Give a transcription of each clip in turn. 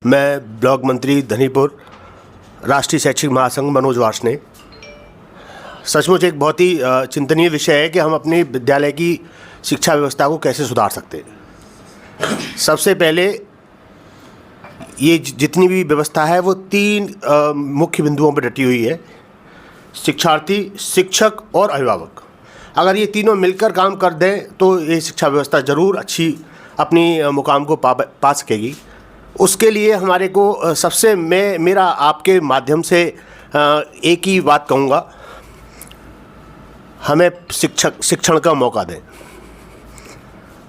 मैं ब्लॉक मंत्री धनीपुर, राष्ट्रीय शैक्षिक महासंघ मनोज वार्ष्णेय। सचमुच एक बहुत ही चिंतनीय विषय है कि हम अपनी विद्यालय की शिक्षा व्यवस्था को कैसे सुधार सकते हैं। सबसे पहले ये जितनी भी व्यवस्था है वो तीन मुख्य बिंदुओं पर डटी हुई है: शिक्षार्थी, शिक्षक और अभिभावक। अगर ये तीनों मिलकर काम कर दें तो ये शिक्षा व्यवस्था ज़रूर अच्छी अपनी मुकाम को पा सकेगी। उसके लिए हमारे को सबसे मेरा आपके माध्यम से एक ही बात कहूँगा, हमें शिक्षण का मौका दें।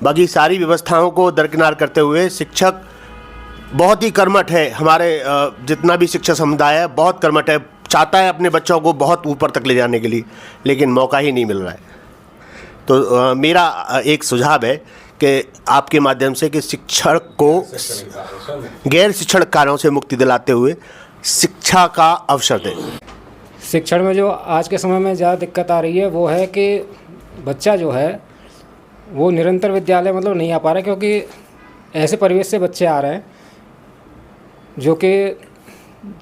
बाकी सारी व्यवस्थाओं को दरकिनार करते हुए शिक्षक बहुत ही कर्मठ है। हमारे जितना भी शिक्षक समुदाय है बहुत कर्मठ है, चाहता है अपने बच्चों को बहुत ऊपर तक ले जाने के लिए, लेकिन मौका ही नहीं मिल रहा है। तो मेरा एक सुझाव है कि आपके माध्यम से कि शिक्षण को गैर शिक्षण कार्यों से मुक्ति दिलाते हुए शिक्षा का अवसर दें। शिक्षण में जो आज के समय में ज़्यादा दिक्कत आ रही है वो है कि बच्चा जो है वो निरंतर विद्यालय मतलब नहीं आ पा रहा है, क्योंकि ऐसे परिवेश से बच्चे आ रहे हैं जो कि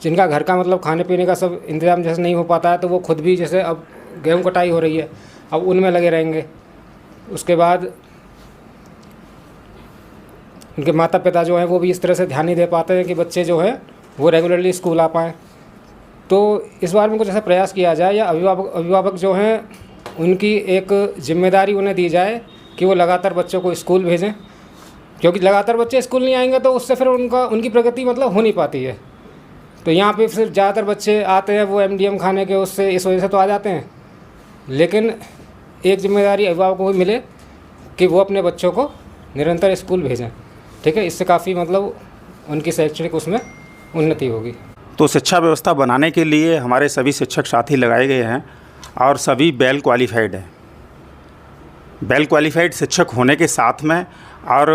जिनका घर का मतलब खाने पीने का सब इंतज़ाम जैसे नहीं हो पाता है, तो वो खुद भी जैसे अब गेहूं कटाई हो रही है, अब उनमें लगे रहेंगे। उसके बाद उनके माता पिता जो हैं वो भी इस तरह से ध्यान नहीं दे पाते हैं कि बच्चे जो है वो रेगुलरली स्कूल आ पाएँ। तो इस बार में कुछ ऐसा प्रयास किया जाए या अभिभावक जो हैं उनकी एक जिम्मेदारी उन्हें दी जाए कि वो लगातार बच्चों को स्कूल भेजें, क्योंकि लगातार बच्चे स्कूल नहीं आएंगे तो उससे फिर उनकी प्रगति मतलब हो नहीं पाती है। तो यहाँ पे फिर ज़्यादातर बच्चे आते हैं वो MDM खाने के उससे इस वजह से तो आ जाते हैं, लेकिन एक जिम्मेदारी अभिभावकों को भी मिले कि वो अपने बच्चों को निरंतर स्कूल भेजें। ठीक है, इससे काफ़ी मतलब उनकी शैक्षणिक उसमें उन्नति होगी। तो शिक्षा व्यवस्था बनाने के लिए हमारे सभी शिक्षक साथी लगाए गए हैं और सभी वेल क्वालिफाइड हैं। वेल क्वालिफाइड शिक्षक होने के साथ में और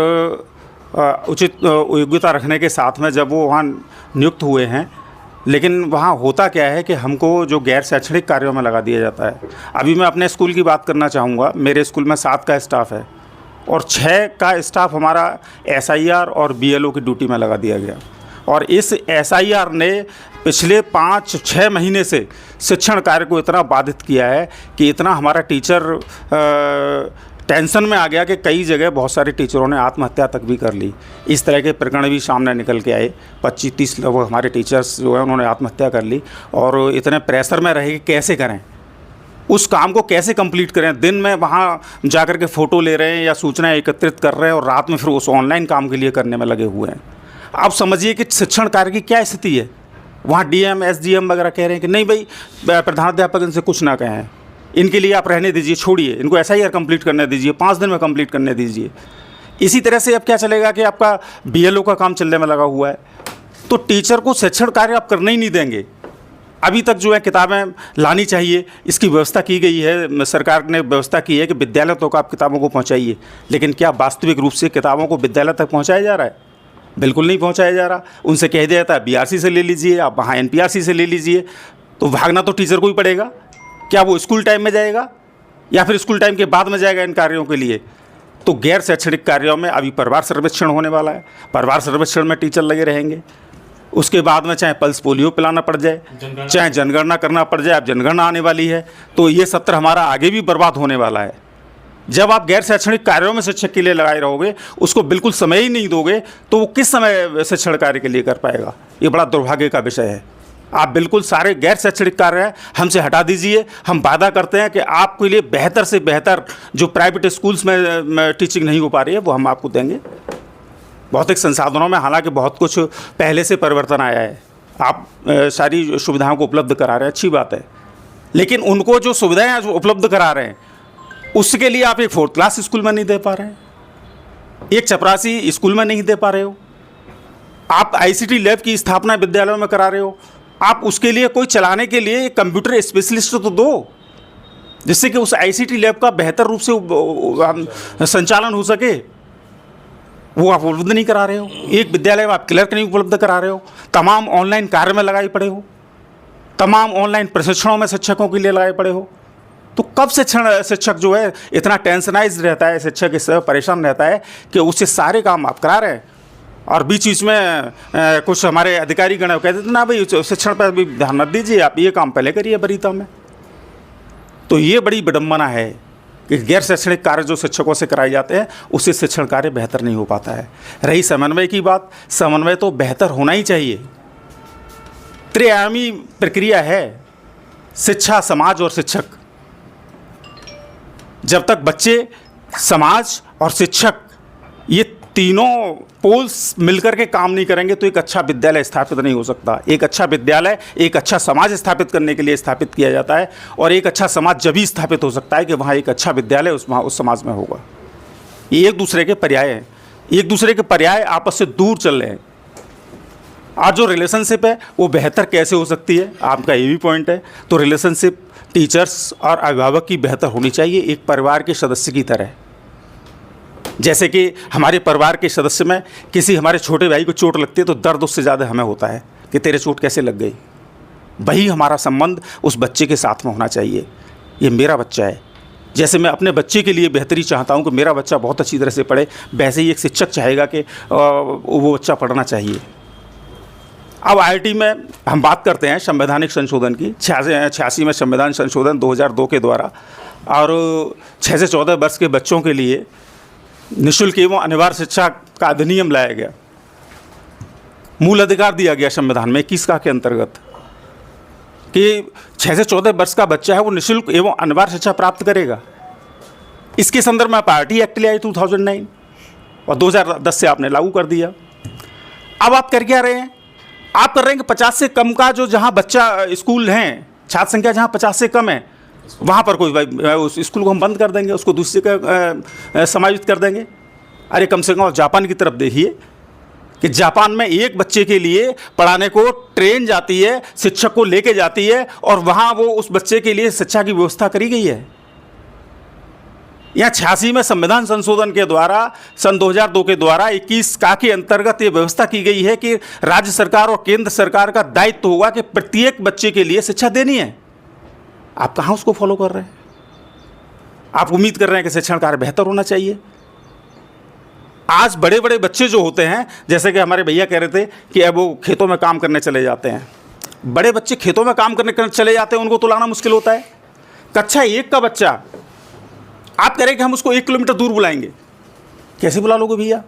उचित योग्यता रखने के साथ में जब वो वहाँ नियुक्त हुए हैं, लेकिन वहाँ होता क्या है कि हमको जो गैर शैक्षणिक कार्यों में लगा दिया जाता है। अभी मैं अपने स्कूल की बात करना चाहूँगा। मेरे स्कूल में 7 का स्टाफ है और 6 का स्टाफ हमारा SIR और BLO की ड्यूटी में लगा दिया गया। और इस SIR ने पिछले 5-6 महीने से शिक्षण कार्य को इतना बाधित किया है कि इतना हमारा टीचर टेंशन में आ गया कि कई जगह बहुत सारे टीचरों ने आत्महत्या तक भी कर ली। इस तरह के प्रकरण भी सामने निकल के आए। 25-30 लोग हमारे टीचर्स जो हैं उन्होंने आत्महत्या कर ली। और इतने प्रेशर में रहे कि कैसे करें, उस काम को कैसे कंप्लीट करें। दिन में वहाँ जाकर के फ़ोटो ले रहे हैं या सूचनाएं एकत्रित कर रहे हैं और रात में फिर उस ऑनलाइन काम के लिए करने में लगे हुए हैं। आप समझिए कि शिक्षण कार्य की क्या स्थिति है। वहाँ DM SDM वगैरह कह रहे हैं कि नहीं भाई प्रधानाध्यापक इनसे कुछ ना कहें, इनके लिए आप रहने दीजिए, छोड़िए, इनको SIR कंप्लीट करने दीजिए, 5 दिन में कंप्लीट करने दीजिए। इसी तरह से अब क्या चलेगा कि आपका BLO का काम चलने में लगा हुआ है, तो टीचर को शिक्षण कार्य आप करने ही नहीं देंगे। अभी तक जो है किताबें लानी चाहिए, इसकी व्यवस्था की गई है, सरकार ने व्यवस्था की है कि विद्यालय तक आप किताबों को पहुँचाइए, लेकिन क्या वास्तविक रूप से किताबों को विद्यालय तक पहुँचाया जा रहा है? बिल्कुल नहीं पहुँचाया जा रहा। उनसे कह दिया जाता है BRC से ले लीजिए, आप वहाँ NPRC से ले लीजिए, तो भागना तो टीचर को ही पड़ेगा। क्या वो स्कूल टाइम में जाएगा या फिर स्कूल टाइम के बाद में जाएगा इन कार्यों के लिए? तो गैर शैक्षणिक कार्यों में अभी परिवार सर्वेक्षण होने वाला है। परिवार सर्वेक्षण में टीचर लगे रहेंगे। उसके बाद में चाहे पल्स पोलियो पिलाना पड़ जाए, चाहे जनगणना करना पड़ जाए। अब जनगणना आने वाली है, तो ये सत्र हमारा आगे भी बर्बाद होने वाला है। जब आप गैर शैक्षणिक कार्यों में शिक्षक के लिए लगाए रहोगे, उसको बिल्कुल समय ही नहीं दोगे, तो वो किस समय शिक्षण कार्य के लिए कर पाएगा? ये बड़ा दुर्भाग्य का विषय है। आप बिल्कुल सारे गैर शैक्षणिक कार्य हमसे हटा दीजिए। हम वादा करते हैं कि आपके लिए बेहतर से बेहतर जो प्राइवेट स्कूल्स में टीचिंग नहीं हो पा रही है वो हम आपको देंगे। भौतिक संसाधनों में हालांकि बहुत कुछ पहले से परिवर्तन आया है, आप सारी सुविधाओं को उपलब्ध करा रहे हैं, अच्छी बात है, लेकिन उनको जो सुविधाएं उपलब्ध करा रहे हैं उसके लिए आप एक 4th क्लास स्कूल में नहीं दे पा रहे हैं, एक चपरासी स्कूल में नहीं दे पा रहे हो। आप ICT लैब की स्थापना विद्यालयों में करा रहे हो, आप उसके लिए कोई चलाने के लिए कंप्यूटर स्पेशलिस्ट तो दो, जिससे कि उस ICT लैब का बेहतर रूप से संचालन हो सके। वो आप उपलब्ध नहीं करा रहे हो। एक विद्यालय में आप क्लर्क नहीं उपलब्ध करा रहे हो। तमाम ऑनलाइन कार्य में लगाए पड़े हो, तमाम ऑनलाइन प्रशिक्षणों में शिक्षकों के लिए लगाए पड़े हो। तो कब शिक्षक जो है इतना टेंशनाइज रहता है, शिक्षक इस परेशान रहता है कि उससे सारे काम आप करा रहे हैं और बीच बीच में कुछ हमारे अधिकारी गण कहते थे ना भाई शिक्षण पर भी ध्यान मत दीजिए, आप ये काम पहले करिए वरीयता में। तो ये बड़ी विडम्बना है कि गैर शैक्षणिक कार्य जो शिक्षकों से कराए जाते हैं उससे शिक्षण कार्य बेहतर नहीं हो पाता है। रही समन्वय की बात, समन्वय तो बेहतर होना ही चाहिए। त्रिआयामी प्रक्रिया है शिक्षा, समाज और शिक्षक। जब तक बच्चे, समाज और शिक्षक ये तीनों पोल्स मिलकर के काम नहीं करेंगे तो एक अच्छा विद्यालय स्थापित नहीं हो सकता। एक अच्छा विद्यालय एक अच्छा समाज स्थापित करने के लिए स्थापित किया जाता है, और एक अच्छा समाज जब ही स्थापित हो सकता है कि वहाँ एक अच्छा विद्यालय उस समाज में होगा। ये एक दूसरे के पर्याय हैं, एक दूसरे के पर्याय आपस से दूर चल रहे हैं। आज जो रिलेशनशिप है वो बेहतर कैसे हो सकती है, आपका ये भी पॉइंट है। तो रिलेशनशिप टीचर्स और अभिभावक की बेहतर होनी चाहिए, एक परिवार के सदस्य की तरह। जैसे कि हमारे परिवार के सदस्य में किसी हमारे छोटे भाई को चोट लगती है तो दर्द उससे ज़्यादा हमें होता है कि तेरे चोट कैसे लग गई। वही हमारा संबंध उस बच्चे के साथ में होना चाहिए। ये मेरा बच्चा है, जैसे मैं अपने बच्चे के लिए बेहतरी चाहता हूँ कि मेरा बच्चा बहुत अच्छी तरह से पढ़े, वैसे ही एक शिक्षक चाहेगा कि वो बच्चा पढ़ना चाहिए। अब IIT में हम बात करते हैं संवैधानिक संशोधन की। 86 में संविधान संशोधन 2002 के द्वारा, और 6 से 14 वर्ष के बच्चों के लिए निःशुल्क एवं अनिवार्य शिक्षा का अधिनियम लाया गया। मूल अधिकार दिया गया संविधान में 21 का के अंतर्गत कि 6 से 14 वर्ष का बच्चा है वो निःशुल्क एवं अनिवार्य शिक्षा प्राप्त करेगा। इसके संदर्भ में पार्टी एक्ट ले आई 2009, और 2010 से आपने लागू कर दिया। अब आप कर क्या रहे हैं? आप कर रहे हैं कि 50 से कम का जो जहाँ बच्चा स्कूल हैं, छात्र संख्या जहाँ 50 से कम है, वहाँ पर कोई उस स्कूल को हम बंद कर देंगे, उसको दूसरे का समायोजित कर देंगे। अरे कम से कम जापान की तरफ देखिए कि जापान में एक बच्चे के लिए पढ़ाने को ट्रेन जाती है, शिक्षक को लेके जाती है, और वहाँ वो उस बच्चे के लिए शिक्षा की व्यवस्था करी गई है। यहाँ 86 में संविधान संशोधन के द्वारा सन 2002 के द्वारा 21 का के अंतर्गत ये व्यवस्था की गई है कि राज्य सरकार और केंद्र सरकार का दायित्व होगा कि प्रत्येक बच्चे के लिए शिक्षा देनी है। आप कहाँ उसको फॉलो कर रहे हैं? आप उम्मीद कर रहे हैं कि शिक्षण कार्य बेहतर होना चाहिए। आज बड़े बड़े बच्चे जो होते हैं, जैसे कि हमारे भैया कह रहे थे कि अब वो खेतों में काम करने चले जाते हैं। बड़े बच्चे खेतों में काम करने चले जाते हैं, उनको तो लाना मुश्किल होता है। कक्षा 1 का बच्चा आप कह रहे हैं कि हम उसको 1 किलोमीटर दूर बुलाएंगे, कैसे बुला लोगे भैया?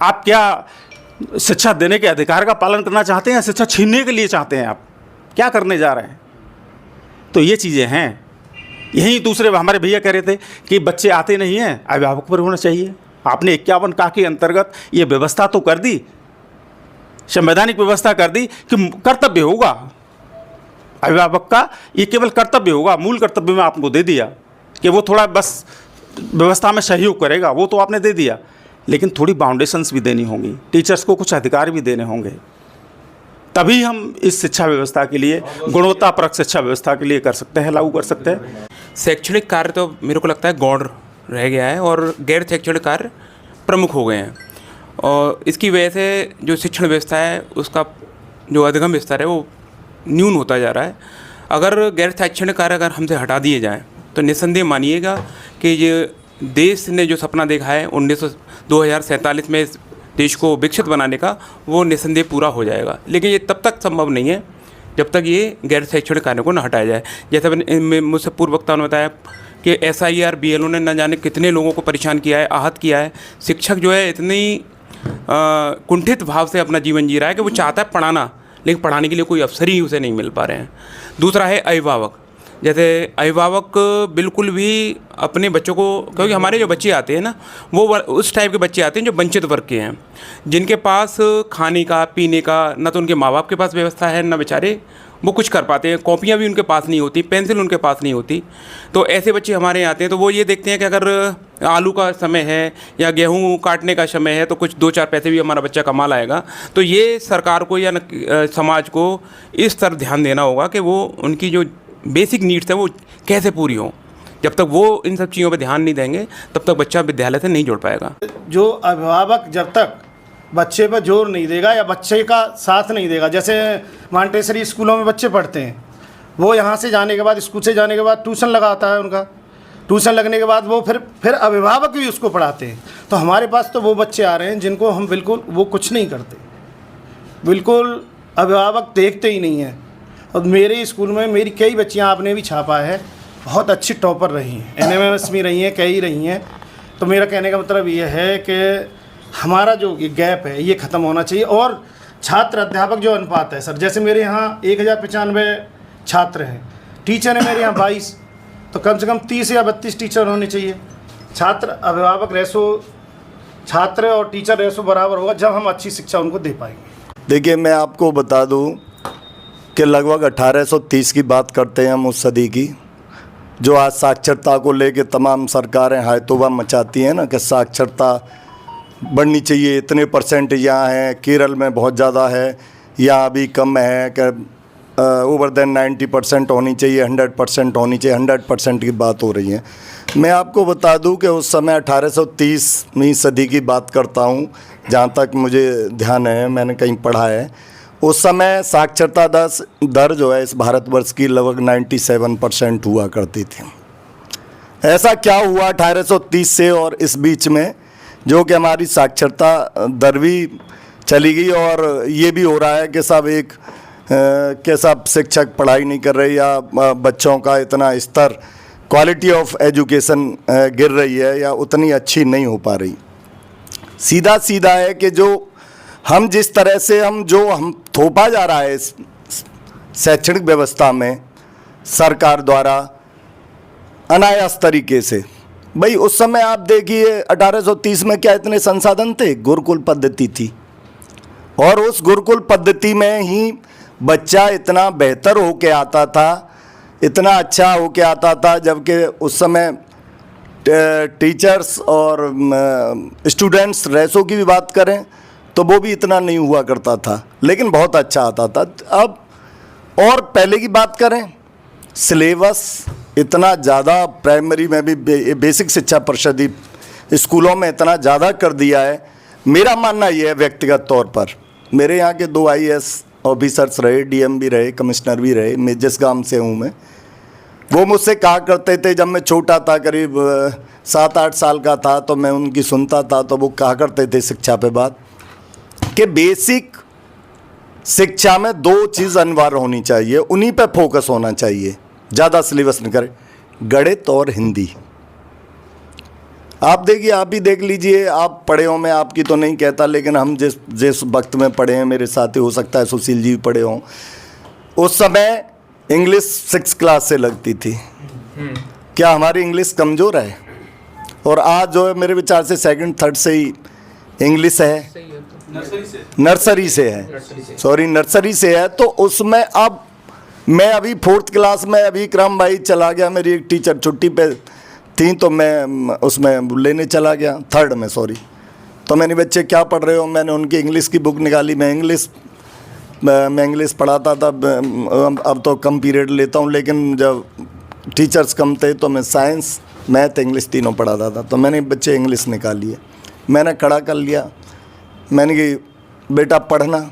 आप क्या शिक्षा देने के अधिकार का पालन करना चाहते हैं या शिक्षा छीनने के लिए चाहते हैं? आप क्या करने जा रहे हैं? तो ये चीज़ें हैं। यही दूसरे हमारे भैया कह रहे थे कि बच्चे आते नहीं हैं, अभिभावक पर होना चाहिए। आपने 51 का के अंतर्गत ये व्यवस्था तो कर दी, संवैधानिक व्यवस्था कर दी कि कर्तव्य होगा अभिभावक का, ये केवल कर्तव्य होगा। मूल कर्तव्य में आपको दे दिया कि वो थोड़ा बस व्यवस्था में सहयोग करेगा, वो तो आपने दे दिया, लेकिन थोड़ी बाउंडेशंस भी देनी होंगी, टीचर्स को कुछ अधिकार भी देने होंगे, तभी हम इस शिक्षा व्यवस्था के लिए, गुणवत्तापरक शिक्षा व्यवस्था के लिए कर सकते हैं, लागू कर सकते हैं। शैक्षणिक कार्य तो मेरे को लगता है गौण रह गया है और गैर शैक्षणिक कार्य प्रमुख हो गए हैं, और इसकी वजह से जो शिक्षण व्यवस्था है उसका जो अधिगम स्तर है वो न्यून होता जा रहा है। अगर गैर शैक्षणिक कार्य अगर हमसे हटा दिए जाएँ तो निस्संदेह मानिएगा कि ये देश ने जो सपना देखा है 2047 में इस देश को विकसित बनाने का, वो निस्संदेह पूरा हो जाएगा। लेकिन ये तब तक संभव नहीं है जब तक ये गैर शैक्षणिक कार्यों को न हटाया जाए। जैसे मुझसे पूर्व वक्ता ने बताया कि SIR BLO ने न जाने कितने लोगों को परेशान किया है, आहत किया है। शिक्षक जो है इतनी कुंठित भाव से अपना जीवन जी रहा है कि वो चाहता है पढ़ाना, लेकिन पढ़ाने के लिए कोई अवसर ही उसे नहीं मिल पा रहे हैं। दूसरा है अभिभावक। जैसे अभिभावक बिल्कुल भी अपने बच्चों को, क्योंकि हमारे जो बच्चे आते हैं ना वो उस टाइप के बच्चे आते हैं जो वंचित वर्ग के हैं, जिनके पास खाने का पीने का न तो उनके माँ बाप के पास व्यवस्था है, न बेचारे वो कुछ कर पाते हैं। कॉपियाँ भी उनके पास नहीं होती, पेंसिल उनके पास नहीं होती। तो ऐसे बच्चे हमारे यहाँ आते हैं तो वो ये देखते हैं कि अगर आलू का समय है या गेहूँ काटने का समय है तो कुछ 2-4 पैसे भी हमारा बच्चा कमा लाएगा। तो ये सरकार को या समाज को इस तरफ ध्यान देना होगा कि वो उनकी जो बेसिक नीड्स है वो कैसे पूरी हो। जब तक वो इन सब चीज़ों पे ध्यान नहीं देंगे तब तक बच्चा विद्यालय से नहीं जुड़ पाएगा। जो अभिभावक जब तक बच्चे पर जोर नहीं देगा या बच्चे का साथ नहीं देगा, जैसे मांटेसरी स्कूलों में बच्चे पढ़ते हैं, वो यहाँ से जाने के बाद, स्कूल से जाने के बाद ट्यूशन लगाता है उनका। ट्यूशन लगने के बाद वो फिर अभिभावक भी उसको पढ़ाते हैं। तो हमारे पास तो वो बच्चे आ रहे हैं जिनको हम बिल्कुल वो कुछ नहीं करते, बिल्कुल अभिभावक देखते ही नहीं हैं। और मेरे स्कूल में मेरी कई बच्चियां, आपने भी छापा है, बहुत अच्छी टॉपर रही हैं, NMMS में रही हैं, कई रही हैं। तो मेरा कहने का मतलब ये है कि हमारा जो ये गैप है ये ख़त्म होना चाहिए। और छात्र अध्यापक जो अनुपात है सर, जैसे मेरे यहाँ 1095 छात्र हैं, टीचर है मेरे यहाँ 22, तो कम से कम 30 या 32 टीचर होने चाहिए। छात्र अभिभावक रेशो, छात्र और टीचर रेशो बराबर होगा जब हम अच्छी शिक्षा उनको दे पाएंगे। देखिए, मैं आपको बता दूं कि लगभग 1830 की बात करते हैं हम उस सदी की, जो आज साक्षरता को लेके तमाम सरकारें हाय तौबा मचाती हैं ना कि साक्षरता बढ़नी चाहिए, इतने परसेंट यहाँ है, केरल में बहुत ज़्यादा है, यहाँ अभी कम है, कि ओवर देन 90% होनी चाहिए, 100% होनी चाहिए, 100% की बात हो रही है। मैं आपको बता दूं कि उस समय 1830वीं सदी की बात करता हूं, जहां तक मुझे ध्यान है, मैंने कहीं पढ़ा है। उस समय साक्षरता दर जो है इस भारतवर्ष की लगभग 97% हुआ करती थी। ऐसा क्या हुआ 1830 से और इस बीच में, जो कि हमारी साक्षरता दर भी चली गई और ये भी हो रहा है कि सब एक के सब शिक्षक पढ़ाई नहीं कर रहे, या बच्चों का इतना स्तर, क्वालिटी ऑफ एजुकेशन गिर रही है या उतनी अच्छी नहीं हो पा रही। सीधा सीधा है कि जो हम जिस तरह से हम थोपा जा रहा है इस शैक्षणिक व्यवस्था में सरकार द्वारा अनायास तरीके से। भाई उस समय आप देखिए 1830 में क्या इतने संसाधन थे? गुरुकुल पद्धति थी, और उस गुरुकुल पद्धति में ही बच्चा इतना बेहतर होके आता था, इतना अच्छा होके आता था, जबकि उस समय टीचर्स और स्टूडेंट्स रेशो की भी बात करें तो वो भी इतना नहीं हुआ करता था, लेकिन बहुत अच्छा आता था। अब और पहले की बात करें, सिलेबस इतना ज़्यादा प्राइमरी में भी, बेसिक शिक्षा परिषद स्कूलों में इतना ज़्यादा कर दिया है। मेरा मानना ये है व्यक्तिगत तौर पर, मेरे यहाँ के 2 IAS ऑफिसर्स रहे, DM भी रहे, कमिश्नर भी रहे, मैं जिस गांव से हूँ मैं, वो मुझसे कहा करते थे, जब मैं छोटा था, करीब 7-8 साल का था, तो मैं उनकी सुनता था, तो वो कहा करते थे शिक्षा पे बात, कि बेसिक शिक्षा में 2 चीज़ अनिवार्य होनी चाहिए, उन्हीं पे फोकस होना चाहिए, ज़्यादा सिलेबस नहीं करे, गणित और हिंदी। आप देखिए, आप भी देख लीजिए, आप पढ़े हो, मैं आपकी तो नहीं कहता, लेकिन हम जिस वक्त में पढ़े हैं, मेरे साथी हो सकता है सुशील जी पढ़े हों, उस समय इंग्लिश 6 क्लास से लगती थी। क्या हमारी इंग्लिश कमज़ोर है? और आज जो है मेरे विचार से 2nd 3rd से ही इंग्लिश है, नर्सरी से है। तो उसमें अब मैं अभी 4th क्लास में, अभी क्रम भाई चला गया, मेरी एक टीचर छुट्टी पे थी, तो मैं उसमें लेने चला गया, 3rd में, सॉरी। तो मैंने, बच्चे क्या पढ़ रहे हो? मैंने उनकी इंग्लिश की बुक निकाली, मैं इंग्लिश पढ़ाता था, अब तो कम पीरियड लेता हूँ, लेकिन जब टीचर्स कम थे तो मैं साइंस, मैथ, इंग्लिश तीनों पढ़ाता था। तो मैंने बच्चे इंग्लिश निकाली है, मैंने खड़ा कर लिया, मैंने कि बेटा पढ़ना।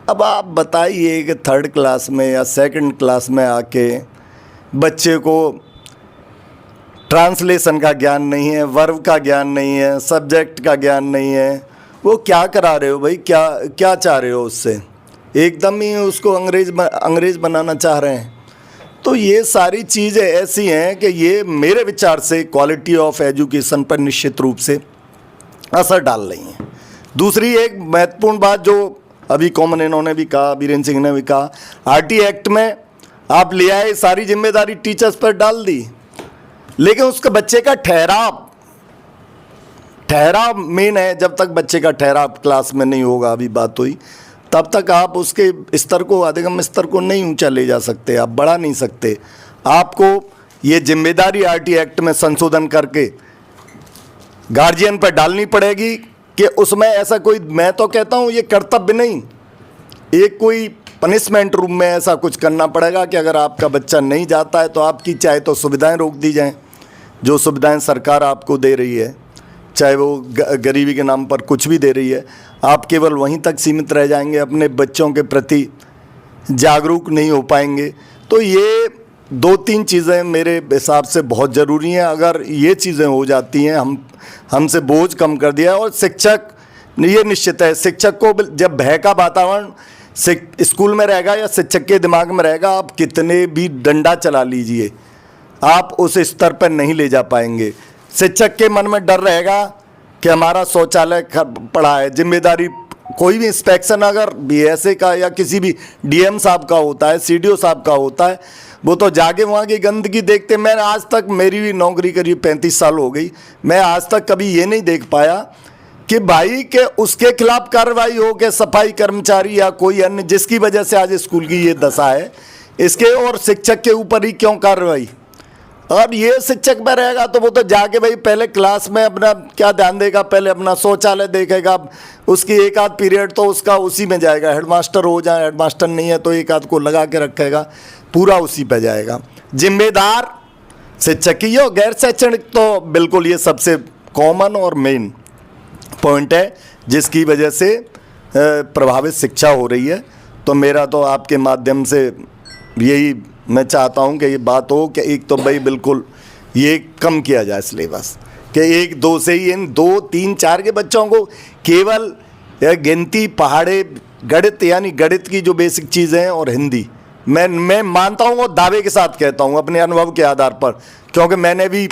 अब आप बताइए कि 3rd क्लास में या 2nd क्लास में आके बच्चे को ट्रांसलेशन का ज्ञान नहीं है, वर्ब का ज्ञान नहीं है, सब्जेक्ट का ज्ञान नहीं है, वो क्या करा रहे हो भाई? क्या चाह रहे हो उससे? एकदम ही उसको अंग्रेज बनाना चाह रहे हैं। तो ये सारी चीज़ें ऐसी हैं कि ये मेरे विचार से क्वालिटी ऑफ एजुकेशन पर निश्चित रूप से असर डाल रही हैं। दूसरी एक महत्वपूर्ण बात जो अभी कॉमन इन्होंने भी कहा, बीरेन सिंह ने भी कहा, RT एक्ट में आप ले आए, सारी जिम्मेदारी टीचर्स पर डाल दी, लेकिन उसके बच्चे का ठहराव मेन है। जब तक बच्चे का ठहराव क्लास में नहीं होगा, अभी बात हुई, तब तक आप उसके स्तर को, अधिगम स्तर को नहीं ऊंचा ले जा सकते, आप बढ़ा नहीं सकते। आपको ये जिम्मेदारी RT एक्ट में संशोधन करके गार्जियन पर डालनी पड़ेगी कि उसमें ऐसा कोई, मैं तो कहता हूँ ये कर्तव्य नहीं, एक कोई पनिशमेंट रूम में ऐसा कुछ करना पड़ेगा कि अगर आपका बच्चा नहीं जाता है तो आपकी चाहे तो सुविधाएं रोक दी जाएं, जो सुविधाएं सरकार आपको दे रही है, चाहे वो गरीबी के नाम पर कुछ भी दे रही है, आप केवल वहीं तक सीमित रह जाएंगे, अपने बच्चों के प्रति जागरूक नहीं हो पाएंगे। तो ये 2-3 चीज़ें मेरे हिसाब से बहुत ज़रूरी हैं। अगर ये चीज़ें हो जाती हैं, हमसे बोझ कम कर दिया। और शिक्षक, ये निश्चित है, शिक्षक को जब भय का वातावरण स्कूल में रहेगा या शिक्षक के दिमाग में रहेगा, आप कितने भी डंडा चला लीजिए, आप उस स्तर पर नहीं ले जा पाएंगे। शिक्षक के मन में डर रहेगा कि हमारा शौचालय पड़ा है। जिम्मेदारी कोई भी इंस्पेक्शन अगर बीएसए का या किसी भी डीएम साहब का होता है, सीडीओ साहब का होता है, वो तो जाके वहाँ की गंदगी देखते। मैं आज तक, मेरी भी नौकरी करीब 35 साल हो गई, मैं आज तक कभी ये नहीं देख पाया कि भाई के उसके खिलाफ कार्रवाई हो कि सफाई कर्मचारी या कोई अन्य, जिसकी वजह से आज स्कूल की ये दशा है, इसके और शिक्षक के ऊपर ही क्यों कार्रवाई। और ये शिक्षक में रहेगा तो वो तो जाके भाई पहले क्लास में अपना क्या ध्यान देगा, पहले अपना शौचालय देखेगा, उसकी एक आध पीरियड तो उसका उसी में जाएगा। हेडमास्टर हो जाए, हेडमास्टर नहीं है तो एक आध को लगा के रखेगा, पूरा उसी पे जाएगा। जिम्मेदार शिक्षक ही हो, गैर शैक्षणिक तो बिल्कुल ये सबसे कॉमन और मेन पॉइंट है जिसकी वजह से प्रभावित शिक्षा हो रही है। तो मेरा तो आपके माध्यम से यही मैं चाहता हूं कि ये बात हो कि एक तो भाई बिल्कुल ये कम किया जाए सिलेबस, कि 1-2 से ही इन 2, 3, 4 के बच्चों को केवल गिनती, पहाड़े, गणित यानी गणित की जो बेसिक चीज़ें हैं और हिंदी, मैं मानता हूँ और दावे के साथ कहता हूँ अपने अनुभव के आधार पर, क्योंकि मैंने भी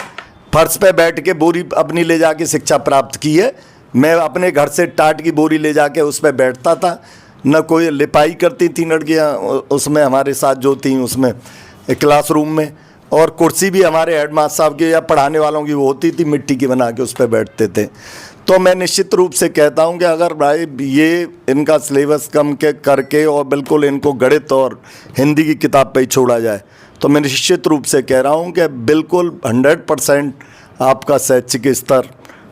फर्श पे बैठ के बोरी अपनी ले जाके शिक्षा प्राप्त की है। मैं अपने घर से टाट की बोरी ले जाके उस पर बैठता था, न कोई लिपाई करती थी लड़कियाँ उसमें हमारे साथ जो थी उसमें क्लासरूम में, और कुर्सी भी हमारे हेडमास्टर साहब की या पढ़ाने वालों की वो होती थी, मिट्टी की बना के उस पर बैठते थे। तो मैं निश्चित रूप से कहता हूं कि अगर भाई ये इनका सिलेबस कम के करके और बिल्कुल इनको गणित और हिंदी की किताब पे ही छोड़ा जाए, तो मैं निश्चित रूप से कह रहा हूं कि बिल्कुल 100% आपका शैक्षिक स्तर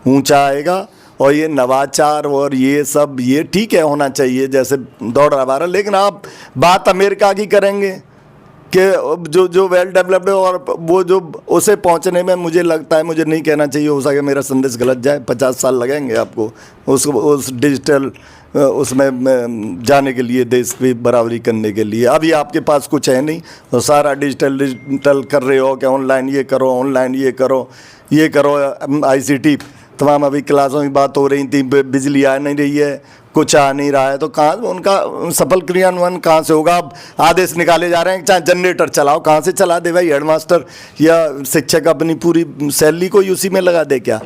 ऊंचा आएगा। और ये नवाचार और ये सब, ये ठीक है, होना चाहिए जैसे दौड़ रहा, लेकिन आप बात अमेरिका की करेंगे कि जो वेल डेवलप्ड है, और वो जो उसे पहुंचने में मुझे लगता है, मुझे नहीं कहना चाहिए, हो सके मेरा संदेश गलत जाए, 50 साल लगेंगे आपको उस डिजिटल उसमें जाने के लिए, देश की बराबरी करने के लिए। अभी आपके पास कुछ है नहीं, तो सारा डिजिटल कर रहे हो कि ऑनलाइन ये करो, ऑनलाइन ये करो, ICT तमाम। अभी क्लासों की बात हो रही थी, बिजली आ नहीं रही है, कुछ आ नहीं रहा है, तो कहाँ उनका सफल क्रियान्वयन कहाँ से होगा। अब आदेश निकाले जा रहे हैं चाहे जनरेटर चलाओ, कहाँ से चला दे भाई हेडमास्टर या शिक्षक, अपनी पूरी सैलरी को ही उसी में लगा दे क्या।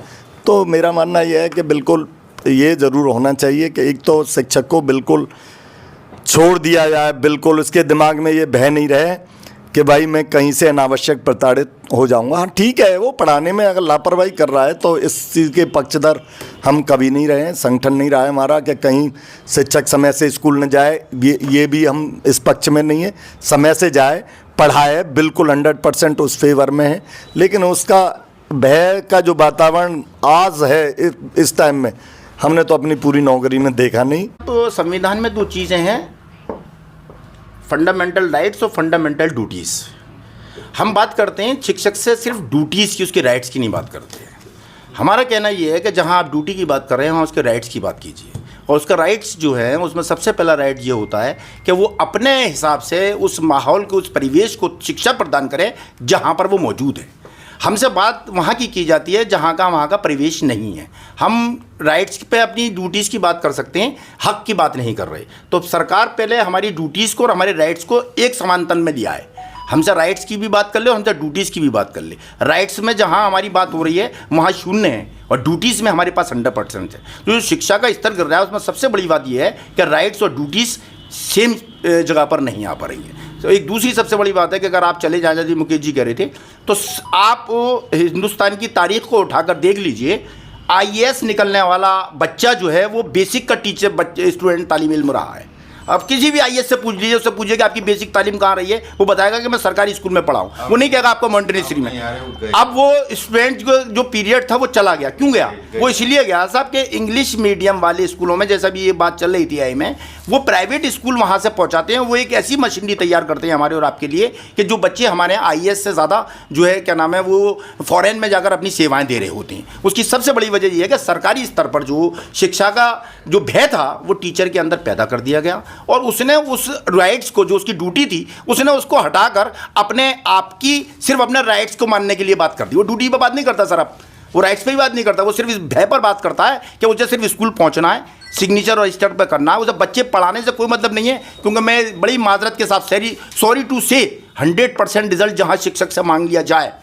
तो मेरा मानना यह है कि बिल्कुल ये ज़रूर होना चाहिए कि एक तो शिक्षक को बिल्कुल छोड़ दिया जाए, बिल्कुल उसके दिमाग में ये भय नहीं रहे कि भाई मैं कहीं से अनावश्यक प्रताड़ित हो जाऊंगा। हाँ ठीक है, वो पढ़ाने में अगर लापरवाही कर रहा है तो इस चीज़ के पक्षधर हम कभी नहीं रहे हैं, संगठन नहीं रहा है हमारा कि कहीं शिक्षक समय से स्कूल न जाए, ये भी हम इस पक्ष में नहीं है। समय से जाए, पढ़ाए, बिल्कुल 100% उस फेवर में है। लेकिन उसका भय का जो वातावरण आज है इस टाइम में, हमने तो अपनी पूरी नौकरी में देखा नहीं। तो संविधान में 2 चीज़ें हैं, फंडामेंटल राइट्स और फंडामेंटल ड्यूटीज़। हम बात करते हैं शिक्षक से सिर्फ ड्यूटीज़ की, उसके राइट्स की नहीं बात करते हैं। हमारा कहना ये है कि जहां आप ड्यूटी की बात कर रहे हैं वहाँ उसके राइट्स की बात कीजिए। और उसका राइट्स जो है उसमें सबसे पहला राइट ये होता है कि वो अपने हिसाब से उस माहौल को, उस परिवेश को शिक्षा प्रदान करे जहाँ पर वो मौजूद है। हमसे बात वहाँ की जाती है जहाँ का वहाँ का परिवेश नहीं है। हम राइट्स पे अपनी ड्यूटीज़ की बात कर सकते हैं, हक की बात नहीं कर रहे। तो सरकार पहले हमारी ड्यूटीज़ को और हमारे राइट्स को एक समान तन में लिया है। हमसे राइट्स की भी बात कर ले और हमसे ड्यूटीज़ की भी बात कर ले। राइट्स में जहाँ हमारी बात हो रही है वहाँ 0 है और ड्यूटीज़ में हमारे पास 100% है। जो शिक्षा का स्तर गिर रहा है उसमें सबसे बड़ी बात यह है कि राइट्स और ड्यूटीज़ सेम जगह पर नहीं आ पा रही है। तो एक दूसरी सबसे बड़ी बात है कि अगर आप चले जाएं, जैसे मुकेश जी कह रहे थे, तो आप हिंदुस्तान की तारीख को उठाकर देख लीजिए, IAS निकलने वाला बच्चा जो है वो बेसिक का टीचर स्टूडेंट तालीम इल्म रहा है। अब किसी भी IAS से पूछ लीजिए, उससे पूछिए कि आपकी बेसिक तालीम कहाँ रही है, वो बताएगा कि मैं सरकारी स्कूल में पढ़ा हूँ। वो नहीं कहेगा आपको मॉन्टेसरी में। अब वो स्टूडेंट जो पीरियड था वो चला गया। क्यों गया? वो इसलिए गया साहब कि इंग्लिश मीडियम वाले स्कूलों में, जैसा भी ये बात चल रही थी आई में, वो प्राइवेट स्कूल वहाँ से पहुँचाते हैं। वो एक ऐसी मशीनरी तैयार करते हैं हमारे और आपके लिए कि जो बच्चे हमारे IAS से ज़्यादा जो है क्या नाम है वो फॉरेन में जाकर अपनी सेवाएँ दे रहे होते हैं। उसकी सबसे बड़ी वजह यह है कि सरकारी स्तर पर जो शिक्षा का जो भय था वो टीचर के अंदर पैदा कर दिया गया। और उसने उस राइट्स को, जो उसकी ड्यूटी थी, उसने उसको हटाकर अपने आप की सिर्फ अपने राइट्स को मानने के लिए बात कर दी। वो ड्यूटी पर बात नहीं करता सर, अब वो राइट्स पे ही बात नहीं करता, वो सिर्फ इस भय पर बात करता है कि मुझे सिर्फ स्कूल पहुंचना है, सिग्नेचर और रजिस्टर पे करना है। उसे बच्चे पढ़ाने से कोई मतलब नहीं है, क्योंकि मैं बड़ी माजरत के साथ सॉरी टू से 100% रिजल्ट जहां शिक्षक से मांग लिया जाए,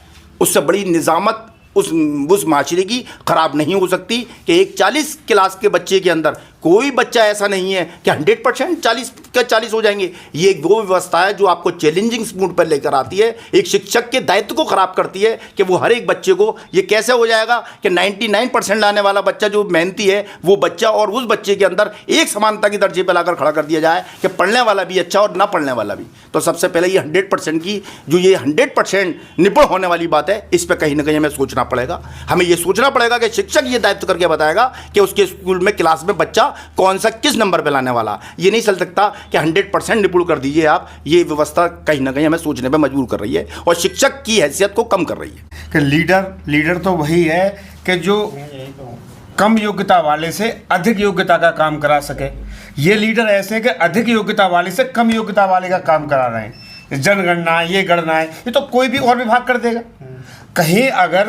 उससे बड़ी निज़ामत उस माशरे की ख़राब नहीं हो सकती कि एक 40 क्लास के बच्चे के अंदर कोई बच्चा ऐसा नहीं है कि 100% 40 का 40 हो जाएंगे। ये एक वो व्यवस्था है जो आपको चैलेंजिंग मूड पर लेकर आती है, एक शिक्षक के दायित्व को ख़राब करती है कि वो हर एक बच्चे को, ये कैसे हो जाएगा कि 99% लाने वाला बच्चा जो मेहनती है वो बच्चा, और उस बच्चे के अंदर एक समानता की दर्जे पर लाकर खड़ा कर दिया जाए कि पढ़ने वाला भी अच्छा और ना पढ़ने वाला भी। तो सबसे पहले ये 100% की जो ये 100% निपुण होने वाली बात है, इस पर कहीं ना कहीं हमें सोचना पड़ेगा। हमें ये सोचना पड़ेगा कि शिक्षक ये दायित्व करके बताएगा कि उसके स्कूल में क्लास में बच्चा कौन सा किस नंबर पे लाने वाला। ये नहीं चल सकता कि 100% निपुण कर दीजिए आप। ये व्यवस्था कहीं ना कहीं हमें सोचने पे मजबूर कर रही है और शिक्षक की हैसियत को कम कर रही है। कि लीडर तो वही है कि जो कम योग्यता वाले से अधिक योग्यता का काम करा सके। ये लीडर ऐसे हैं कि अधिक योग्यता वाले से कम योग्यता वाले का काम करा रहे हैं। जनगणना है, ये गणना है, ये तो कोई भी और विभाग कर देगा। कहीं अगर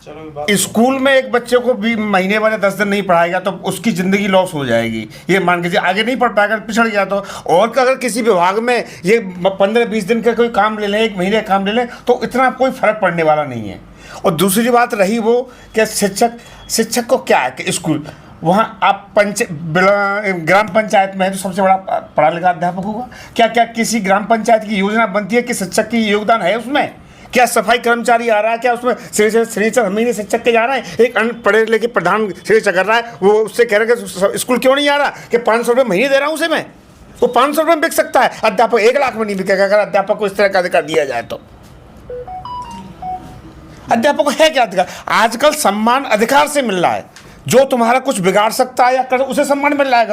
स्कूल में एक बच्चे को भी महीने वाले 10 दिन नहीं पढ़ाएगा तो उसकी ज़िंदगी लॉस हो जाएगी। ये मान के आगे नहीं पढ़ पाएगा, पिछड़ गया तो। और अगर किसी विभाग में ये 15-20 दिन का कोई काम ले लें, एक महीने का काम ले लें, तो इतना कोई फर्क पड़ने वाला नहीं है। और दूसरी बात रही वो कि शिक्षक को क्या है कि स्कूल, वहाँ आप ग्राम पंचायत में है तो सबसे बड़ा पढ़ा लिखा अध्यापक होगा। क्या क्या किसी ग्राम पंचायत की योजना बनती है कि शिक्षक की योगदान है उसमें? क्या सफाई कर्मचारी आ रहा है? क्या उसमें सिग्नेचर महीने शिक्षक के जा रहे हैं? एक पढ़े लिखे प्रधान सिग्नेचर कर रहा है, वो उससे कह रहे कि स्कूल क्यों नहीं आ रहा कि 500 रुपये महीने दे रहा हूँ उसे मैं। वो 500 रुपये में बिक सकता है, अध्यापक 1 लाख में नहीं बिकेगा अगर अध्यापक को इस तरह का अधिकार दिया जाए तो। अध्यापक को है क्या अधिकार? आजकल सम्मान अधिकार से मिल रहा है। जो तुम्हारा कुछ बिगाड़ सकता है या कर, उसे सम्मान मिल रहा है।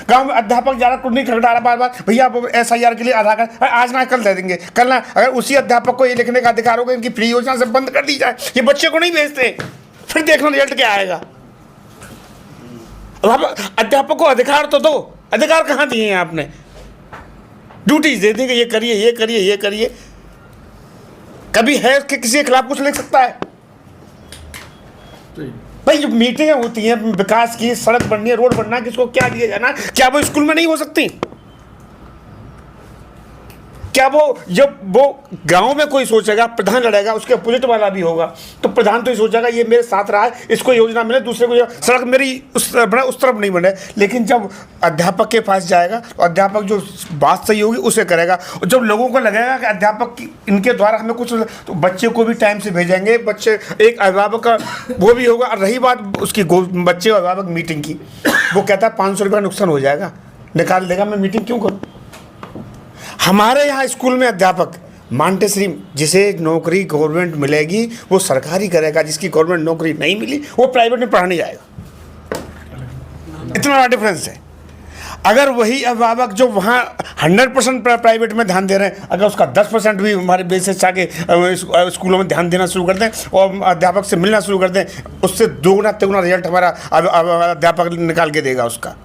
गांव में अध्यापक जा रहा, कुछ नहीं खड़ा रहा, बार बार भैया SIR के लिए आधार कार्ड आज ना कल दे देंगे, कल ना। अगर उसी अध्यापक को ये लिखने का अधिकार होगा इनकी फ्री योजना से बंद कर दी जाए, ये बच्चे को नहीं भेजते, फिर देखना रिजल्ट क्या आएगा। अध्यापक को अधिकार तो दो, अधिकार कहाँ दिए हैं आपने? ड्यूटीज दे देंगे, ये करिए ये करिए ये करिए। कभी है कि किसी के खिलाफ कुछ लिख सकता है? भाई जो मीटिंगें होती हैं विकास की, सड़क बननी है, रोड बनना है, किसको क्या दिया जाना, क्या वो स्कूल में नहीं हो सकती? क्या वो जब वो गांव में कोई सोचेगा, प्रधान लड़ेगा, उसके अपोजिट वाला भी होगा, तो प्रधान तो ये सोचेगा ये मेरे साथ रहा है, इसको योजना मिले, दूसरे को सड़क मेरी उस तरफ नहीं बने। लेकिन जब अध्यापक के पास जाएगा तो अध्यापक जो बात सही होगी उसे करेगा। और जब लोगों को लगेगा कि अध्यापक इनके द्वारा हमें कुछ, तो बच्चे को भी टाइम से भेजेंगे। बच्चे एक अभिभावक का वो भी होगा। और रही बात उसकी बच्चे और अभिभावक मीटिंग की, वो कहता है 500 रुपये का नुकसान हो जाएगा, निकाल देगा, मैं मीटिंग क्यों करूँ? हमारे यहाँ स्कूल में अध्यापक मांटेसरी, जिसे नौकरी गवर्नमेंट मिलेगी वो सरकारी करेगा, जिसकी गवर्नमेंट नौकरी नहीं मिली वो प्राइवेट में पढ़ाने जाएगा। इतना बड़ा डिफरेंस है। अगर वही अभिभावक जो वहाँ 100% प्राइवेट में ध्यान दे रहे हैं, अगर उसका 10% भी हमारे बेसिस के स्कूलों में ध्यान देना शुरू कर दें और अध्यापक से मिलना शुरू कर दें, उससे 2 गुना रिजल्ट हमारा अध्यापक निकाल के देगा उसका।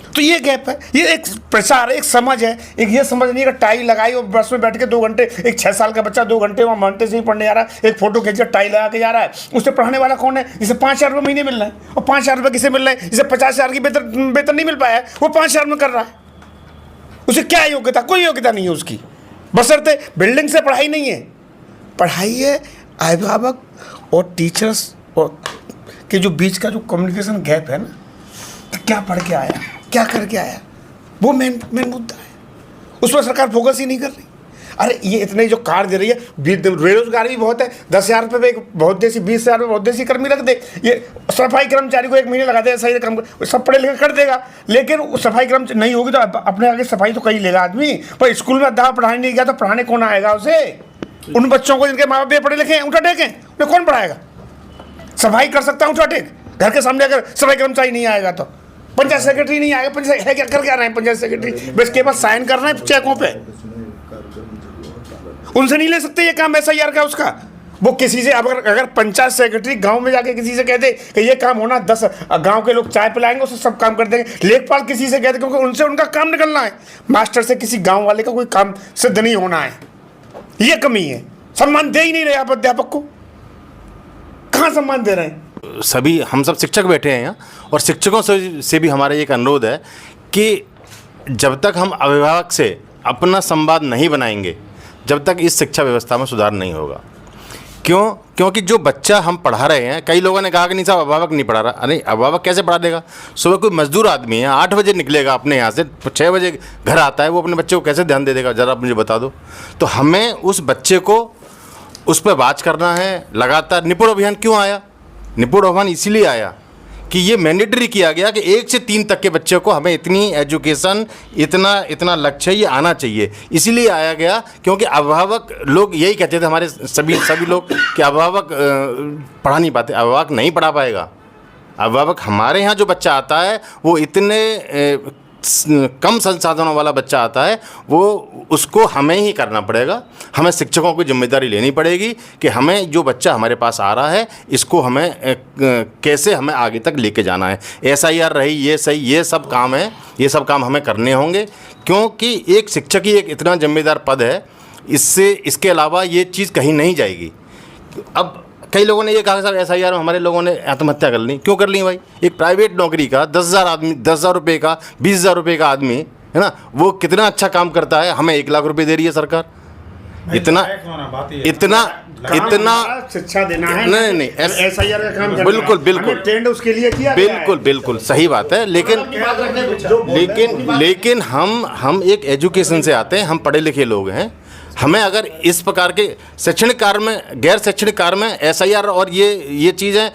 तो ये गैप है, ये एक प्रचार, एक समझ है। एक ये समझ नहीं है कि टाई लगाई और बस में बैठ के 2 घंटे, एक 6 साल का बच्चा 2 घंटे वहाँ मानते से ही पढ़ने जा रहा है, एक फोटो खींच टाई लगा के जा रहा है, उससे पढ़ाने वाला कौन है? जिसे 5,000 रुपये महीने मिल रहे हैं। और 5,000 रुपये किसे मिल रहे हैं? जिसे 50,000 की वेतन नहीं मिल पाया है, वो 5,000 में कर रहा है। उसे क्या योग्यता? कोई योग्यता नहीं है उसकी, बशर्ते बिल्डिंग से पढ़ाई नहीं है। पढ़ाई है अभिभावक और टीचर्स और के जो बीच का जो कम्युनिकेशन गैप है ना, तो क्या पढ़ के आया, क्या करके आया, वो मेन मुद्दा है। उस पर सरकार फोकस ही नहीं कर रही। अरे ये इतने जो कार्ड दे रही है, बेरोजगारी भी बहुत है। 10,000 रुपये में एक बहुत देसी, 20,000 में बहुत देसी कर्मी रख दे, ये सफाई कर्मचारी को 1 महीने लगा दे, सही काम सब पढ़े लिखे कर देगा। लेकिन सफाई कर्मचारी नहीं होगी तो अपने आगे सफाई तो कहीं लेगा आदमी। पर स्कूल में अध्यापक पढ़ाने नहीं गया तो पढ़ाने कौन आएगा उसे? उन बच्चों को जिनके माँ बाप पढ़े लिखे हैं उठा टेकें, उन्हें कौन पढ़ाएगा? सफाई कर सकता हूँ उठा टेक, घर के सामने अगर सफाई कर्मचारी नहीं आएगा तो। पंचायत सेक्रेटरी नहीं आएगा, पंचायत है क्या, कर क्या रहे हैं पंचायत सेक्रेटरी? बस के पास साइन कर रहे हैं चेकों पे, उनसे नहीं ले सकते ये काम SIR का उसका। वो किसी से अगर पंचायत सेक्रेटरी गांव में जाके किसी से कहते कि ये काम होना, 10 गांव के लोग चाय पिलाएंगे, उससे सब काम कर देंगे। लेखपाल किसी से कहते क्योंकि उनसे उनका काम निकलना है, मास्टर से किसी गांव वाले का कोई काम सिद्ध नहीं होना है। ये कमी है, सम्मान दे ही नहीं रहे आप अध्यापक को, कहाँ सम्मान दे रहे हैं? सभी हम सब शिक्षक बैठे हैं यहाँ, और शिक्षकों से भी हमारा एक अनुरोध है कि जब तक हम अभिभावक से अपना संवाद नहीं बनाएंगे, जब तक इस शिक्षा व्यवस्था में सुधार नहीं होगा। क्योंकि जो बच्चा हम पढ़ा रहे हैं, कई लोगों ने कहा कि नहीं साहब अभिभावक नहीं पढ़ा रहा। अरे अभिभावक कैसे पढ़ा देगा? सुबह कोई मजदूर आदमी है 8 बजे निकलेगा अपने यहाँ से, 6 बजे घर आता है, वो अपने बच्चे को कैसे ध्यान दे देगा? ज़रा आप मुझे बता दो। तो हमें उस बच्चे को उस पर बात करना है लगातार। निपुण अभियान क्यों आया? निपुण अभियान इसीलिए आया कि ये मैंडेटरी किया गया कि 1 से 3 तक के बच्चे को हमें इतनी एजुकेशन, इतना लक्ष्य ये आना चाहिए। इसीलिए आया गया क्योंकि अभिभावक लोग यही कहते थे, हमारे सभी लोग, कि अभिभावक पढ़ा नहीं पाते। अभिभावक नहीं पढ़ा पाएगा। अभिभावक, हमारे यहाँ जो बच्चा आता है वो इतने कम संसाधनों वाला बच्चा आता है, वो उसको हमें ही करना पड़ेगा। हमें शिक्षकों की जिम्मेदारी लेनी पड़ेगी कि हमें जो बच्चा हमारे पास आ रहा है इसको हमें कैसे हमें आगे तक लेके जाना है। SIR रही, ये सही, ये सब काम है, ये सब काम हमें करने होंगे, क्योंकि एक शिक्षक ही एक इतना जिम्मेदार पद है, इसके अलावा ये चीज़ कहीं नहीं जाएगी। अब कई लोगों ने ये कहा सर SIR में हमारे लोगों ने आत्महत्या कर ली। क्यों कर ली भाई? एक प्राइवेट नौकरी का 10,000 रुपये का, 20,000 रुपये का आदमी है ना, वो कितना अच्छा काम करता है, हमें 1 लाख रुपये दे रही है सरकार। इतना शिक्षा देना है, नहीं SIR का काम बिल्कुल ट्रेंड उसके लिए किया बिल्कुल सही बात है। लेकिन हम एक एजुकेशन से आते हैं, हम पढ़े लिखे लोग हैं। हमें अगर इस प्रकार के शैक्षणिक कार्य में, गैर शैक्षणिक कार्य में SIR और ये चीज़ें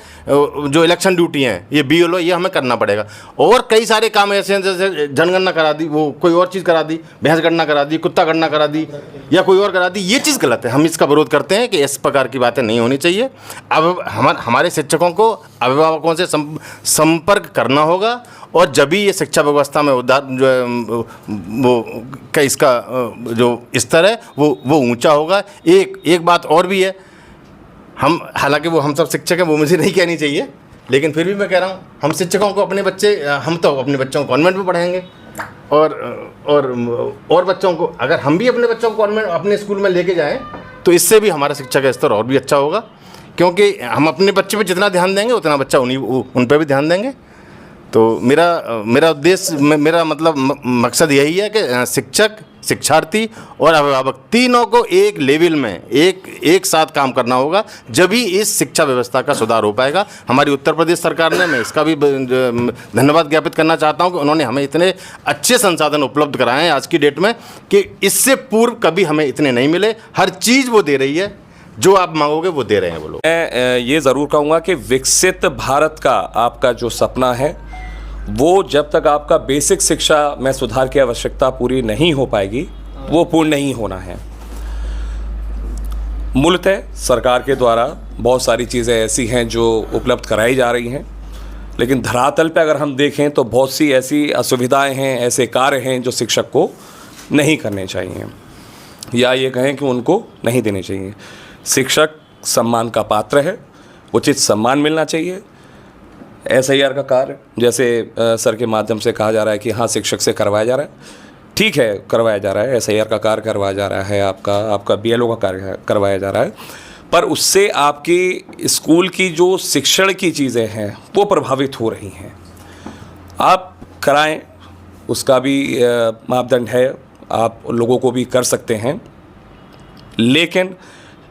जो इलेक्शन ड्यूटी हैं, ये BLO, ये हमें करना पड़ेगा। और कई सारे काम ऐसे हैं, जैसे जनगणना करा दी, वो कोई और चीज़ करा दी, भैंस गणना करा दी, कुत्ता गणना करा दी, या कोई और करा दी, ये चीज़ गलत है। हम इसका विरोध करते हैं कि इस प्रकार की बातें नहीं होनी चाहिए। अब हमारे शिक्षकों को अभिभावकों से संपर्क करना होगा, और जब भी ये शिक्षा व्यवस्था में उद्धार जो है वो का इसका जो स्तर है वो ऊंचा होगा। एक बात और भी है, हालांकि वो हम सब शिक्षक हैं, वो मुझे नहीं कहनी चाहिए, लेकिन फिर भी मैं कह रहा हूँ, हम शिक्षकों को अपने बच्चों को कॉन्वेंट में पढ़ाएंगे, और बच्चों को अगर हम भी अपने बच्चों को कॉन्वेंट अपने स्कूल में लेके जाएं, तो इससे भी हमारा शिक्षा का स्तर और भी अच्छा होगा। क्योंकि हम अपने बच्चे पर जितना ध्यान देंगे उतना बच्चा उन पर भी ध्यान देंगे। तो मेरा उद्देश्य, मेरा मतलब मकसद यही है कि शिक्षक, शिक्षार्थी और अभिभावक तीनों को एक लेवल में एक साथ काम करना होगा, जब ही इस शिक्षा व्यवस्था का सुधार हो पाएगा। हमारी उत्तर प्रदेश सरकार ने, मैं इसका भी धन्यवाद ज्ञापित करना चाहता हूं कि उन्होंने हमें इतने अच्छे संसाधन उपलब्ध कराए हैं आज की डेट में, कि इससे पूर्व कभी हमें इतने नहीं मिले। हर चीज़ वो दे रही है, जो आप मांगोगे वो दे रहे हैं वो लोग। मैं ये ज़रूर कहूँगा कि विकसित भारत का आपका जो सपना है, वो जब तक आपका बेसिक शिक्षा में सुधार की आवश्यकता पूरी नहीं हो पाएगी, वो पूर्ण नहीं होना है। मूलतः सरकार के द्वारा बहुत सारी चीज़ें ऐसी हैं जो उपलब्ध कराई जा रही हैं, लेकिन धरातल पे अगर हम देखें तो बहुत सी ऐसी असुविधाएं हैं, ऐसे कार्य हैं जो शिक्षक को नहीं करने चाहिए, या ये कहें कि उनको नहीं देने चाहिए। शिक्षक सम्मान का पात्र है, उचित सम्मान मिलना चाहिए। SIR का कार्य जैसे सर के माध्यम से कहा जा रहा है कि हाँ शिक्षक से करवाया जा रहा है, ठीक है, करवाया जा रहा है। SIR का कार्य करवाया जा रहा है, आपका BLO का कार्य करवाया जा रहा है, पर उससे आपकी स्कूल की जो शिक्षण की चीज़ें हैं वो प्रभावित हो रही हैं। आप कराएं, उसका भी मापदंड है, आप लोगों को भी कर सकते हैं, लेकिन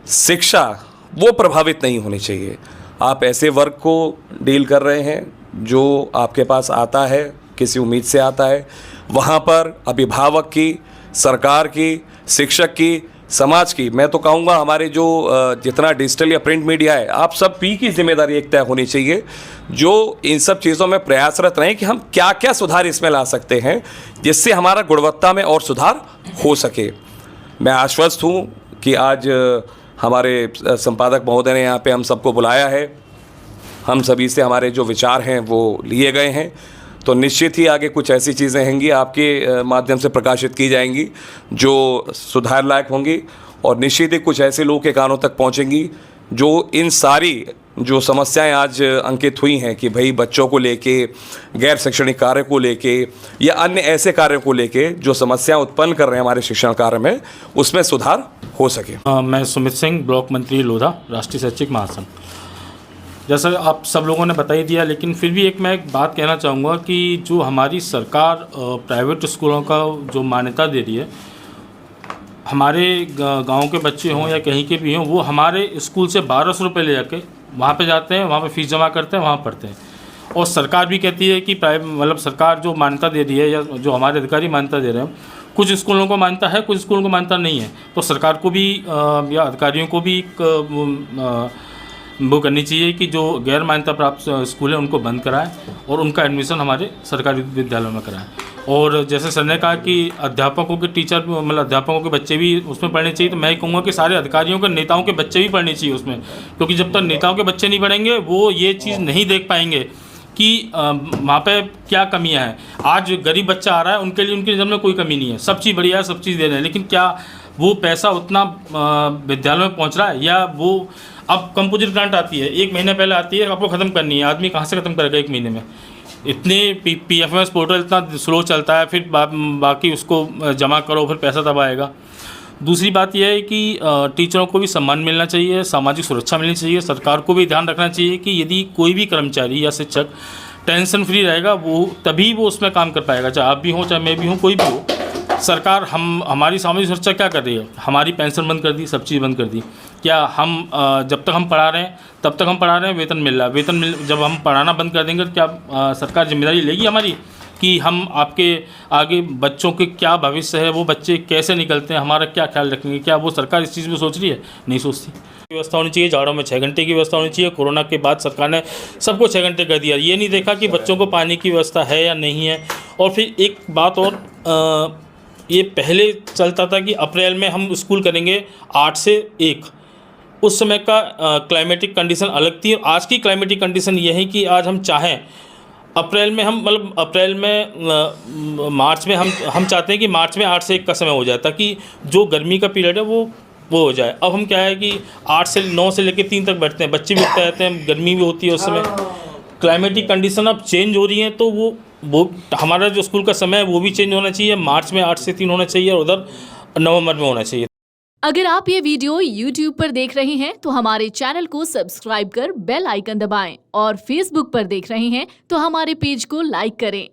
शिक्षा वो प्रभावित नहीं होनी चाहिए। आप ऐसे वर्ग को डील कर रहे हैं जो आपके पास आता है, किसी उम्मीद से आता है, वहाँ पर अभिभावक की, सरकार की, शिक्षक की, समाज की, मैं तो कहूँगा हमारे जो जितना डिजिटल या प्रिंट मीडिया है, आप सब पी की जिम्मेदारी एक तय होनी चाहिए, जो इन सब चीज़ों में प्रयासरत रहें कि हम क्या क्या सुधार इसमें ला सकते हैं जिससे हमारा गुणवत्ता में और सुधार हो सके। मैं आश्वस्त हूँ कि आज हमारे संपादक महोदय ने यहाँ पे हम सबको बुलाया है, हम सभी से हमारे जो विचार हैं वो लिए गए हैं, तो निश्चित ही आगे कुछ ऐसी चीज़ें होंगी आपके माध्यम से प्रकाशित की जाएंगी जो सुधार लायक होंगी, और निश्चित ही कुछ ऐसे लोगों के कानों तक पहुँचेंगी जो इन सारी जो समस्याएं आज अंकित हुई हैं कि भाई बच्चों को लेके, गैर शैक्षणिक कार्य को लेके या अन्य ऐसे कार्यों को लेके जो समस्याएं उत्पन्न कर रहे हैं हमारे शिक्षण कार्य में, उसमें सुधार हो सके। मैं सुमित सिंह, ब्लॉक मंत्री लोधा, राष्ट्रीय शैक्षिक महासंघ। जैसा आप सब लोगों ने बता ही दिया, लेकिन फिर भी मैं एक बात कहना चाहूँगा कि जो हमारी सरकार प्राइवेट स्कूलों का जो मान्यता दे रही है, हमारे गांव के बच्चे हों या कहीं के भी हों, वो हमारे स्कूल से 1200 रुपये ले जाके वहाँ पे जाते हैं, वहाँ पे फीस जमा करते हैं, वहाँ पढ़ते हैं। और सरकार भी कहती है कि मतलब सरकार जो मान्यता दे रही है या जो हमारे अधिकारी मान्यता दे रहे हैं, कुछ स्कूलों को मान्यता है, कुछ स्कूलों को मान्यता नहीं है। तो सरकार को भी या अधिकारियों को भी वो करनी चाहिए कि जो गैर मान्यता प्राप्त स्कूल हैं उनको बंद कराएं और उनका एडमिशन हमारे सरकारी विद्यालयों में कराएं। और जैसे सर ने कहा कि अध्यापकों के टीचर मतलब अध्यापकों के बच्चे भी उसमें पढ़ने चाहिए, तो मैं कहूँगा कि सारे अधिकारियों के, नेताओं के बच्चे भी पढ़ने चाहिए उसमें, क्योंकि जब तक नेताओं के बच्चे नहीं पढ़ेंगे वो ये चीज़ नहीं देख पाएंगे कि वहाँ पे क्या कमियां हैं। आज गरीब बच्चा आ रहा है, उनके लिए उनकी नज़र में कोई कमी नहीं है, सब चीज़ बढ़िया है, सब चीज़ दे रहे हैं, लेकिन क्या वो पैसा उतना विद्यालय में पहुँच रहा है? या वो अब कंपोजिट ग्रांट आती है, 1 महीने पहले आती है, आपको ख़त्म करनी है, आदमी कहाँ से ख़त्म करेगा 1 महीने में? इतने PFMS पोर्टल इतना स्लो चलता है, फिर बाकी उसको जमा करो, फिर पैसा तब आएगा। दूसरी बात यह है कि टीचरों को भी सम्मान मिलना चाहिए, सामाजिक सुरक्षा मिलनी चाहिए। सरकार को भी ध्यान रखना चाहिए कि यदि कोई भी कर्मचारी या शिक्षक टेंशन फ्री रहेगा, वो तभी वो उसमें काम कर पाएगा, चाहे आप भी हों, चाहे मैं भी हूँ, कोई भी हो। सरकार हमारी सामाजिक सुरक्षा क्या कर रही है? हमारी पेंशन बंद कर दी, सब चीज़ बंद कर दी। क्या हम जब तक हम पढ़ा रहे हैं तब तक हम पढ़ा रहे हैं, वेतन मिल रहा है, जब हम पढ़ाना बंद कर देंगे तो क्या सरकार जिम्मेदारी लेगी हमारी कि हम आपके आगे बच्चों के क्या भविष्य है, वो बच्चे कैसे निकलते हैं, हमारा क्या ख्याल रखेंगे? क्या वो सरकार इस चीज़ में सोच रही है? नहीं सोचती। व्यवस्था होनी चाहिए, जाड़ों में 6 घंटे की व्यवस्था होनी चाहिए। कोरोना के बाद सरकार ने सबको 6 घंटे कर दिया, ये नहीं देखा कि बच्चों को पानी की व्यवस्था है या नहीं है। और फिर एक बात और, ये पहले चलता था कि अप्रैल में हम स्कूल करेंगे 8 से 1, उस समय का क्लाइमेटिक कंडीशन अलग थी। आज की क्लाइमेटिक कंडीशन ये है कि आज हम चाहें अप्रैल में, हम मतलब अप्रैल में मार्च में हम चाहते हैं कि मार्च में 8 से 1 का समय हो जाए, ताकि जो गर्मी का पीरियड है वो हो जाए। अब हम क्या है कि 8 से 9 से लेकर 3 तक बैठते हैं, बच्चे भी उठते रहते हैं, गर्मी भी होती है उस समय। क्लाइमेटिक कंडीशन अब चेंज हो रही है, तो वो हमारा जो स्कूल का समय है वो भी चेंज होना चाहिए। मार्च में 8 से 3 होना चाहिए और उधर नवंबर में होना चाहिए। अगर आप ये वीडियो YouTube पर देख रहे हैं तो हमारे चैनल को सब्सक्राइब कर बेल आइकन दबाएं, और Facebook पर देख रहे हैं तो हमारे पेज को लाइक करें।